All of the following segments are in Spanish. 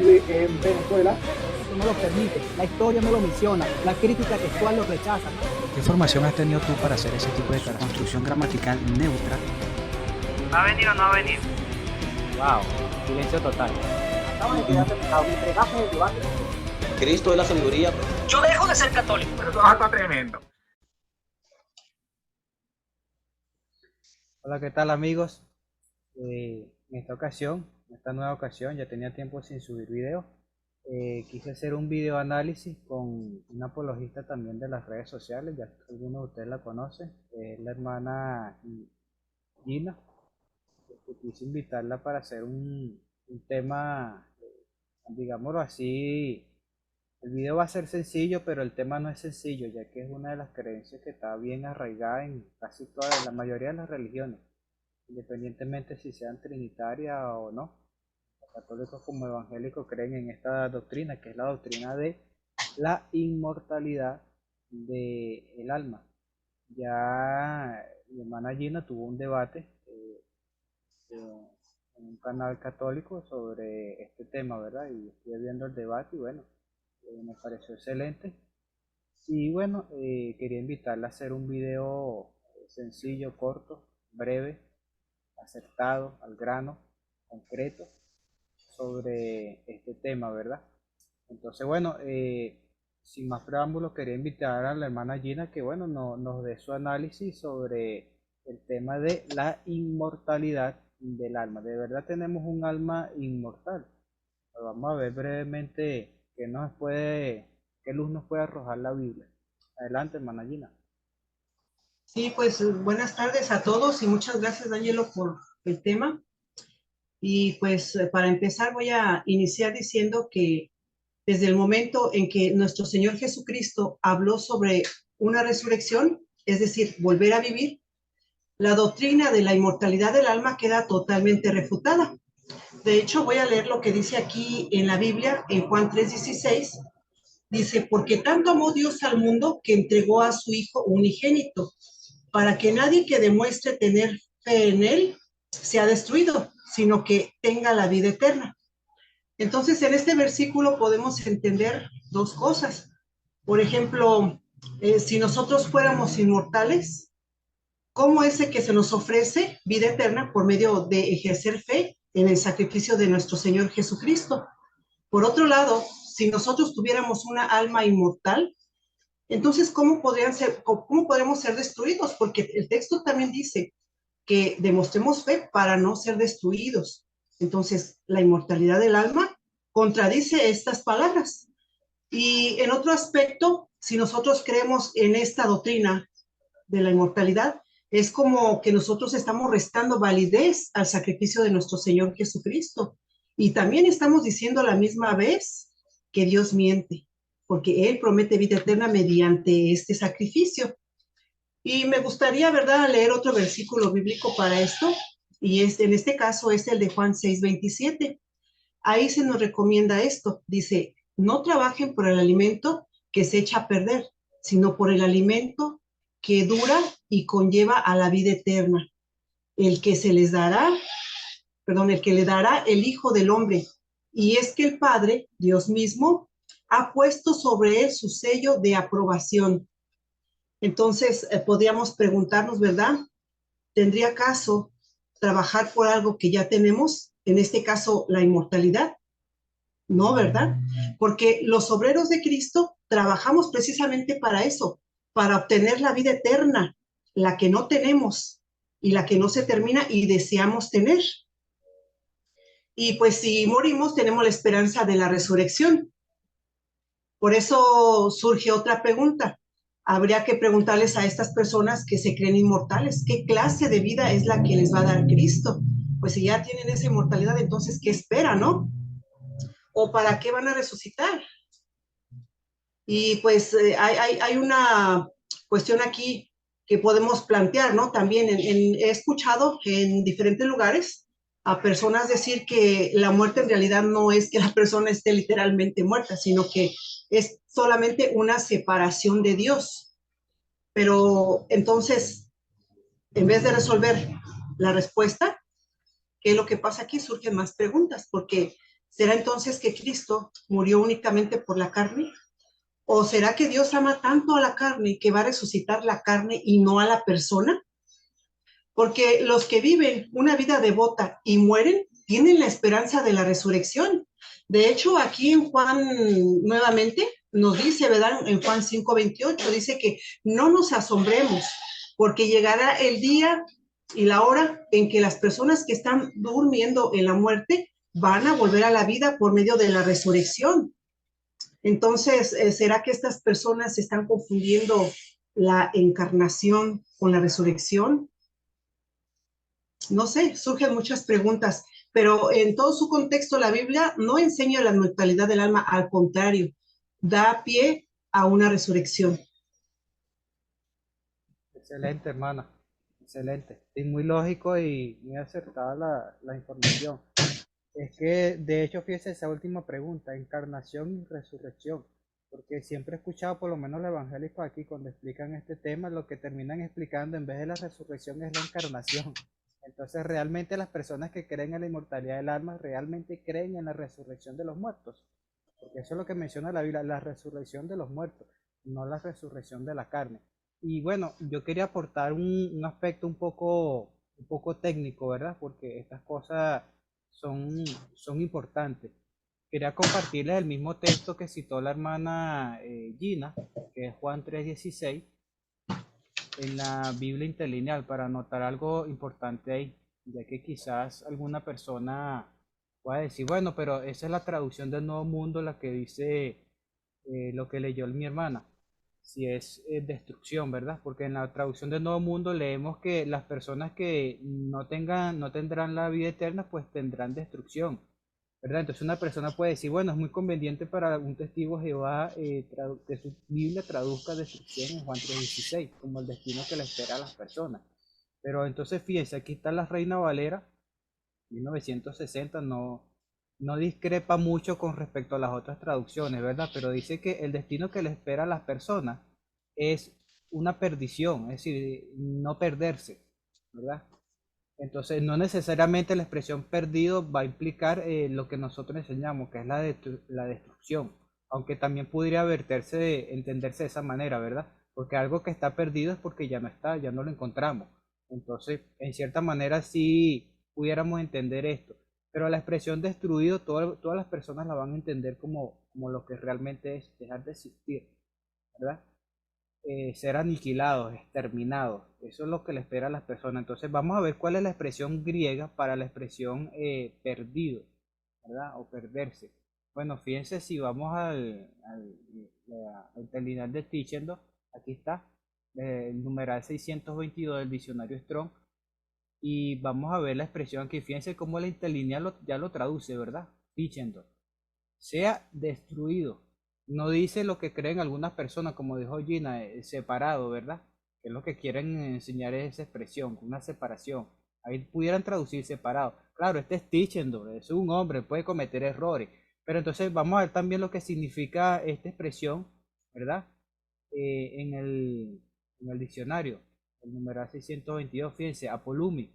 vive en Venezuela. Eso no lo permite, la historia no lo menciona, la crítica textual lo rechaza. ¿Qué formación has tenido tú para hacer ese tipo de construcción gramatical neutra? ¿Va a venir o no va a venir? Wow, silencio total. Acabas de quedarte pegado, me entregaste el debate. Cristo es la sabiduría. Yo dejo de ser católico. Pero tú vas a estar tremendo. Hola, ¿qué tal amigos? En esta nueva ocasión, ya tenía tiempo sin subir video. Quise hacer un video análisis con una apologista también de las redes sociales, ya algunos de ustedes la conocen, es la hermana Gina. Quise invitarla para hacer un tema, digámoslo así. El video va a ser sencillo, pero el tema no es sencillo, ya que es una de las creencias que está bien arraigada en casi la mayoría de las religiones, independientemente si sean trinitarias o no. Los católicos como evangélicos creen en esta doctrina, que es la doctrina de la inmortalidad del alma. Ya mi hermana Gina tuvo un debate en un canal católico sobre este tema, ¿verdad? Y estuve viendo el debate y bueno, me pareció excelente. Y bueno, quería invitarla a hacer un video sencillo, corto, breve, acertado, al grano, concreto, sobre este tema, ¿verdad? Entonces, bueno, sin más preámbulos, quería invitar a la hermana Gina que, bueno, nos dé su análisis sobre el tema de la inmortalidad del alma. ¿De verdad tenemos un alma inmortal? Pues vamos a ver brevemente qué luz nos puede arrojar la Biblia. Adelante, hermana Gina. Sí, pues buenas tardes a todos y muchas gracias, Danielo, por el tema. Y pues para empezar voy a iniciar diciendo que desde el momento en que nuestro Señor Jesucristo habló sobre una resurrección, es decir, volver a vivir, la doctrina de la inmortalidad del alma queda totalmente refutada. De hecho, voy a leer lo que dice aquí en la Biblia, en Juan 3:16. Dice, porque tanto amó Dios al mundo que entregó a su Hijo unigénito, para que nadie que demuestre tener fe en él sea destruido, sino que tenga la vida eterna. Entonces, en este versículo podemos entender dos cosas. Por ejemplo, si nosotros fuéramos inmortales, ¿cómo es que se nos ofrece vida eterna por medio de ejercer fe en el sacrificio de nuestro Señor Jesucristo? Por otro lado, si nosotros tuviéramos una alma inmortal, entonces, ¿cómo podríamos ser destruidos? Porque el texto también dice que demostremos fe para no ser destruidos. Entonces, la inmortalidad del alma contradice estas palabras. Y en otro aspecto, si nosotros creemos en esta doctrina de la inmortalidad, es como que nosotros estamos restando validez al sacrificio de nuestro Señor Jesucristo. Y también estamos diciendo a la misma vez que Dios miente, porque Él promete vida eterna mediante este sacrificio. Y me gustaría, ¿verdad?, leer otro versículo bíblico para esto, y en este caso es el de Juan 6:27. Ahí se nos recomienda esto, dice, no trabajen por el alimento que se echa a perder, sino por el alimento que dura y conlleva a la vida eterna, el que se les dará, el que le dará el Hijo del Hombre. Y es que el Padre, Dios mismo, ha puesto sobre él su sello de aprobación. Entonces, podríamos preguntarnos, ¿verdad? ¿Tendría caso trabajar por algo que ya tenemos? En este caso, la inmortalidad. No, ¿verdad? Porque los obreros de Cristo trabajamos precisamente para eso, para obtener la vida eterna, la que no tenemos y la que no se termina y deseamos tener. Y pues si morimos, tenemos la esperanza de la resurrección. Por eso surge otra pregunta. Habría que preguntarles a estas personas que se creen inmortales, ¿qué clase de vida es la que les va a dar Cristo? Pues si ya tienen esa inmortalidad, entonces, ¿qué esperan, no? ¿O para qué van a resucitar? Y pues hay una cuestión aquí que podemos plantear, ¿no? También he escuchado en diferentes lugares a personas decir que la muerte en realidad no es que la persona esté literalmente muerta, sino que es solamente una separación de Dios. Pero entonces, en vez de resolver la respuesta, ¿qué es lo que pasa aquí? Surgen más preguntas, porque ¿Será entonces que Cristo murió únicamente por la carne? ¿O será que Dios ama tanto a la carne que va a resucitar la carne y no a la persona? Porque los que viven una vida devota y mueren tienen la esperanza de la resurrección. De hecho, aquí en Juan nuevamente nos dice, ¿verdad? En Juan 5:28 dice que no nos asombremos porque llegará el día y la hora en que las personas que están durmiendo en la muerte van a volver a la vida por medio de la resurrección. Entonces, ¿será que estas personas están confundiendo la encarnación con la resurrección? No sé, surgen muchas preguntas, pero en todo su contexto la Biblia no enseña la mortalidad del alma, al contrario, da pie a una resurrección. Excelente, hermana. Excelente. Y muy lógico y muy acertada la información. Es que, de hecho, fíjese esa última pregunta, encarnación y resurrección. Porque siempre he escuchado, por lo menos los evangélicos aquí, cuando explican este tema, lo que terminan explicando en vez de la resurrección es la encarnación. Entonces, realmente las personas que creen en la inmortalidad del alma, realmente creen en la resurrección de los muertos. Porque eso es lo que menciona la Biblia, la resurrección de los muertos, no la resurrección de la carne. Y bueno, yo quería aportar un aspecto un poco técnico, ¿verdad? Porque estas cosas son importantes. Quería compartirles el mismo texto que citó la hermana Gina, que es Juan 3:16, en la Biblia interlineal, para anotar algo importante ahí, ya que quizás alguna persona pueda decir, bueno, pero esa es la traducción del Nuevo Mundo, la que dice lo que leyó mi hermana, si es destrucción, ¿verdad? Porque en la traducción del Nuevo Mundo leemos que las personas que no tendrán la vida eterna, pues tendrán destrucción, ¿verdad? Entonces una persona puede decir, bueno, es muy conveniente para un testigo de Jehová que su Biblia traduzca destrucción en Juan 3:16, como el destino que le espera a las personas. Pero entonces fíjense, aquí está la Reina Valera, 1960, no discrepa mucho con respecto a las otras traducciones, ¿verdad? Pero dice que el destino que le espera a las personas es una perdición, es decir, no perderse, ¿verdad? Entonces, no necesariamente la expresión perdido va a implicar lo que nosotros enseñamos, que es la destrucción, aunque también podría entenderse de esa manera, ¿verdad? Porque algo que está perdido es porque ya no está, ya no lo encontramos. Entonces, en cierta manera sí pudiéramos entender esto, pero la expresión destruido, todas las personas la van a entender como lo que realmente es dejar de existir, ¿verdad? Ser aniquilados, exterminados. Eso es lo que le espera a las personas. Entonces vamos a ver cuál es la expresión griega para la expresión perdido, ¿verdad? O perderse. Bueno, fíjense si vamos al terminal de Tischendorf, aquí está, el numeral 622 del diccionario Strong, y vamos a ver la expresión aquí. Fíjense cómo la interlineal ya lo traduce, ¿verdad? Tischendorf. Sea destruido. No dice lo que creen algunas personas, como dijo Gina, separado, ¿verdad? Que es lo que quieren enseñar es esa expresión, una separación. Ahí pudieran traducir separado. Claro, este es Tischendorf, es un hombre, puede cometer errores. Pero entonces vamos a ver también lo que significa esta expresión, ¿verdad? En el diccionario, el numeral 622, fíjense, apolumi.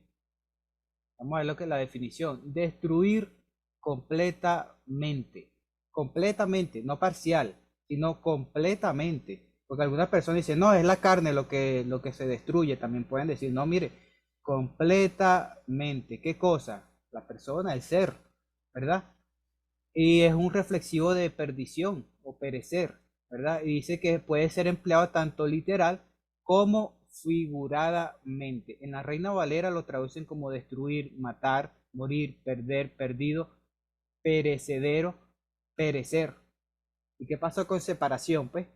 Vamos a ver lo que es la definición. Destruir completamente. Completamente, no parcial, sino completamente. Porque algunas personas dicen, no, es la carne lo que se destruye. También pueden decir, no, mire, completamente. ¿Qué cosa? La persona, el ser, ¿verdad? Y es un reflexivo de perdición o perecer, ¿verdad? Y dice que puede ser empleado tanto literal como figuradamente. En la Reina Valera lo traducen como destruir, matar, morir, perder, perdido, perecedero, perecer. ¿Y qué pasó con separación? Pues,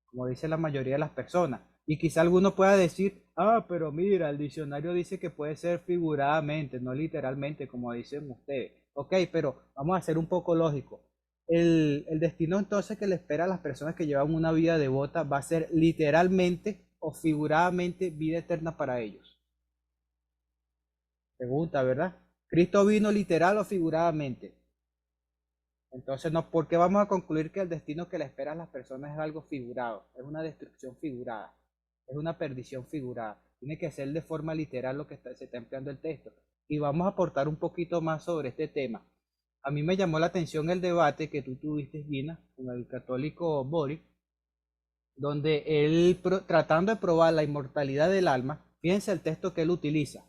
como dice la mayoría de las personas. Y quizá alguno pueda decir, ah, pero mira, el diccionario dice que puede ser figuradamente, no literalmente, como dicen ustedes. Ok, pero vamos a ser un poco lógico. El destino entonces que le espera a las personas que llevan una vida devota va a ser literalmente o figuradamente vida eterna para ellos. Pregunta, ¿verdad? ¿Cristo vino literal o figuradamente? Entonces, no, ¿por qué vamos a concluir que el destino que le espera a las personas es algo figurado? Es una destrucción figurada, es una perdición figurada. Tiene que ser de forma literal lo que se está empleando el texto. Y vamos a aportar un poquito más sobre este tema. A mí me llamó la atención el debate que tú tuviste, Gina, con el católico Boris, donde él, tratando de probar la inmortalidad del alma, fíjense el texto que él utiliza.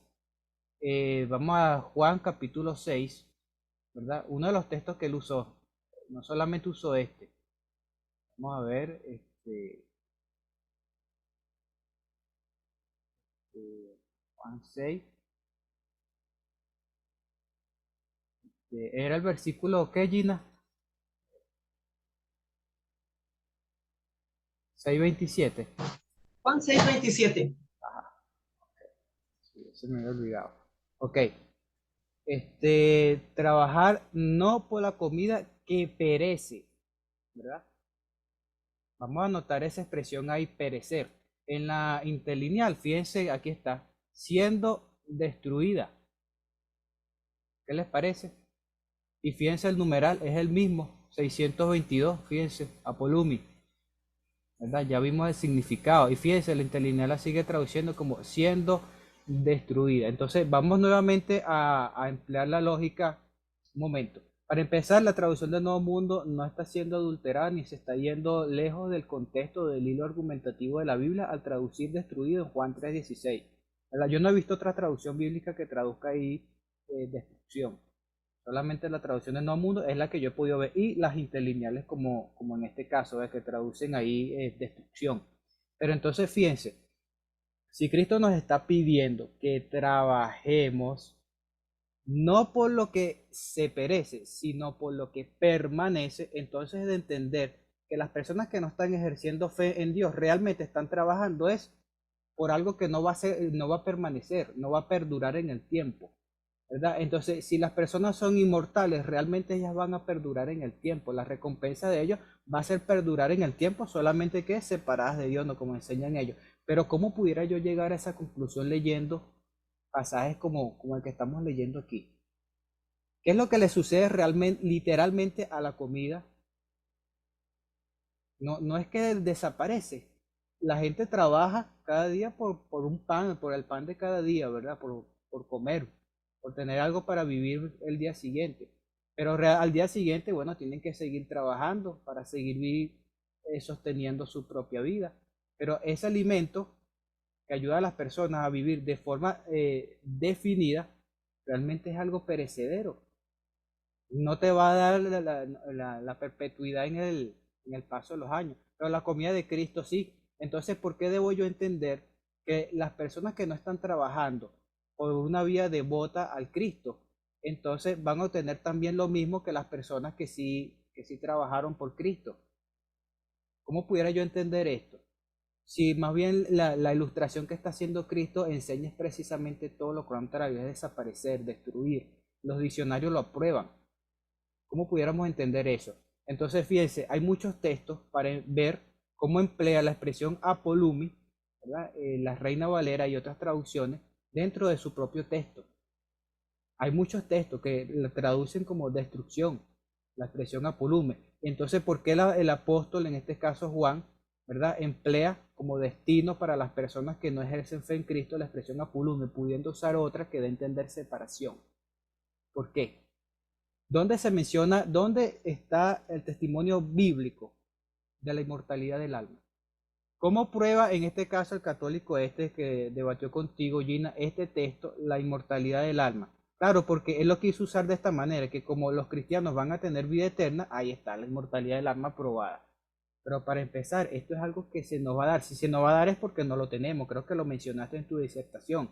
Vamos a Juan capítulo 6, ¿verdad? Uno de los textos que él usó, no solamente usó este. Vamos a ver, Juan 6. Era el versículo, ¿qué, Gina? 6:27. Juan 6:27. Sí, se me había olvidado. Ok. Trabajar no por la comida que perece, ¿verdad? Vamos a anotar esa expresión ahí, perecer. En la interlineal, fíjense, aquí está, siendo destruida. ¿Qué les parece? Y fíjense, el numeral es el mismo, 622, fíjense, Apolumi, ¿verdad? Ya vimos el significado. Y fíjense, la interlineal la sigue traduciendo como siendo destruida. Entonces, vamos nuevamente a emplear la lógica. Un momento. Para empezar, la traducción del Nuevo Mundo no está siendo adulterada ni se está yendo lejos del contexto del hilo argumentativo de la Biblia al traducir destruido en Juan 3:16. ¿Verdad? Yo no he visto otra traducción bíblica que traduzca ahí destrucción. Solamente la traducción del Nuevo Mundo es la que yo he podido ver y las interlineales como en este caso, que traducen ahí destrucción. Pero entonces fíjense, si Cristo nos está pidiendo que trabajemos no por lo que se perece, sino por lo que permanece, entonces es de entender que las personas que no están ejerciendo fe en Dios realmente están trabajando es por algo que no va a permanecer, no va a perdurar en el tiempo, ¿verdad? Entonces, si las personas son inmortales, realmente ellas van a perdurar en el tiempo. La recompensa de ellos va a ser perdurar en el tiempo, solamente que separadas de Dios, no como enseñan ellos. Pero ¿cómo pudiera yo llegar a esa conclusión leyendo pasajes como el que estamos leyendo aquí? ¿Qué es lo que le sucede realmente, literalmente a la comida? No es que desaparece. La gente trabaja cada día por un pan, por el pan de cada día, ¿verdad? Por comer, por tener algo para vivir el día siguiente. Pero al día siguiente, bueno, tienen que seguir trabajando para seguir sosteniendo su propia vida. Pero ese alimento que ayuda a las personas a vivir de forma definida, realmente es algo perecedero. No te va a dar la perpetuidad en el paso de los años, pero la comida de Cristo sí. Entonces, ¿por qué debo yo entender que las personas que no están trabajando por una vía devota al Cristo, entonces van a obtener también lo mismo que las personas que sí trabajaron por Cristo? ¿Cómo pudiera yo entender esto? Si más bien la ilustración que está haciendo Cristo enseña es precisamente todo lo contrario, es desaparecer, destruir. Los diccionarios lo aprueban. ¿Cómo pudiéramos entender eso? Entonces, fíjense, hay muchos textos para ver cómo emplea la expresión apolumi, ¿verdad? La Reina Valera y otras traducciones dentro de su propio texto. Hay muchos textos que la traducen como destrucción, la expresión apolume. Entonces, ¿por qué el apóstol, en este caso Juan, ¿verdad?, emplea como destino para las personas que no ejercen fe en Cristo la expresión apolume, pudiendo usar otra que dé a entender separación? ¿Por qué? ¿Dónde se menciona, dónde está el testimonio bíblico de la inmortalidad del alma? ¿Cómo prueba en este caso el católico que debatió contigo, Gina, este texto, la inmortalidad del alma? Claro, porque él lo quiso usar de esta manera, que como los cristianos van a tener vida eterna, ahí está la inmortalidad del alma probada. Pero para empezar, esto es algo que se nos va a dar. Si se nos va a dar es porque no lo tenemos. Creo que lo mencionaste en tu disertación,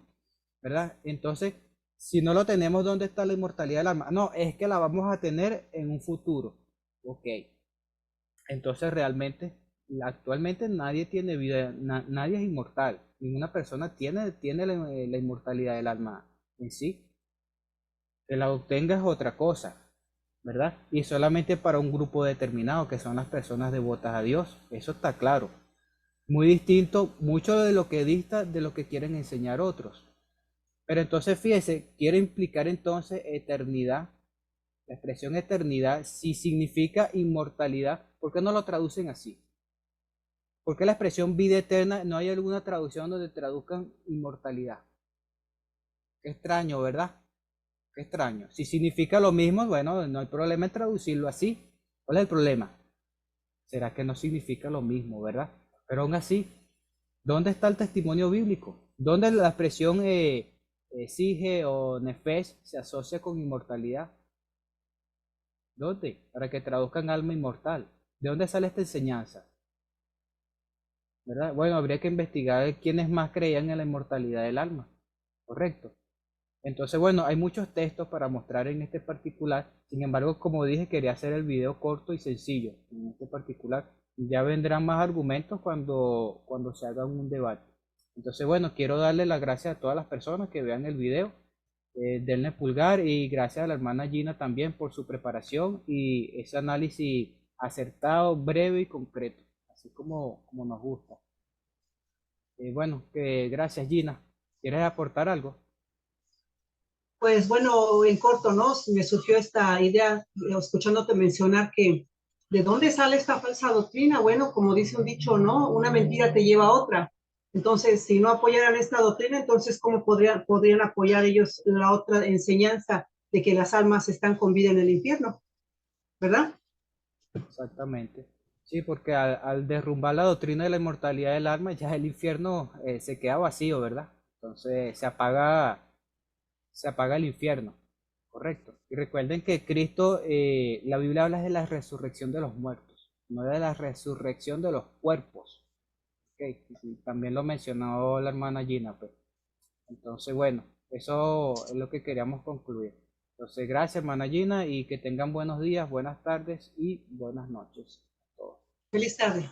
¿verdad? Entonces, si no lo tenemos, ¿dónde está la inmortalidad del alma? No, es que la vamos a tener en un futuro. Ok. Entonces, realmente, actualmente nadie tiene vida, nadie es inmortal. Ninguna persona tiene la inmortalidad del alma en sí. Que la obtenga es otra cosa, ¿verdad? Y solamente para un grupo determinado, que son las personas devotas a Dios. Eso está claro. Muy distinto, mucho de lo que dista de lo que quieren enseñar otros. Pero entonces, fíjese, quiere implicar entonces eternidad. La expresión eternidad, si significa inmortalidad, ¿por qué no lo traducen así? ¿Por qué la expresión vida eterna no hay alguna traducción donde traduzcan inmortalidad? Qué extraño, ¿verdad? Ok, Qué extraño. Si significa lo mismo, bueno, no hay problema en traducirlo así. ¿Cuál es el problema? ¿Será que no significa lo mismo, verdad? Pero aún así, ¿dónde está el testimonio bíblico? ¿Dónde la expresión sige o nefesh se asocia con inmortalidad? ¿Dónde? Para que traduzcan alma inmortal. ¿De dónde sale esta enseñanza? ¿Verdad? Bueno, habría que investigar quiénes más creían en la inmortalidad del alma. Correcto. Entonces, bueno, hay muchos textos para mostrar en este particular. Sin embargo, como dije, quería hacer el video corto y sencillo en este particular. Ya vendrán más argumentos cuando se haga un debate. Entonces, bueno, quiero darle las gracias a todas las personas que vean el video. Denle pulgar y gracias a la hermana Gina también por su preparación y ese análisis acertado, breve y concreto, así como nos gusta. Bueno, gracias Gina. ¿Quieres aportar algo? Pues bueno, en corto, ¿no? Me surgió esta idea, escuchándote mencionar que ¿de dónde sale esta falsa doctrina? Bueno, como dice un dicho, ¿no? Una mentira te lleva a otra. Entonces, si no apoyaran esta doctrina, entonces, ¿cómo podrían apoyar ellos la otra enseñanza de que las almas están con vida en el infierno? ¿Verdad? Exactamente. Sí, porque al derrumbar la doctrina de la inmortalidad del alma, ya el infierno se queda vacío, ¿verdad? Entonces se apaga el infierno, correcto. Y recuerden que Cristo, la Biblia habla de la resurrección de los muertos, no de la resurrección de los cuerpos. Okay. Y también lo mencionó la hermana Gina, pues. Entonces, bueno, eso es lo que queríamos concluir. Entonces, gracias, hermana Gina, y que tengan buenos días, buenas tardes y buenas noches a todos. Feliz tarde.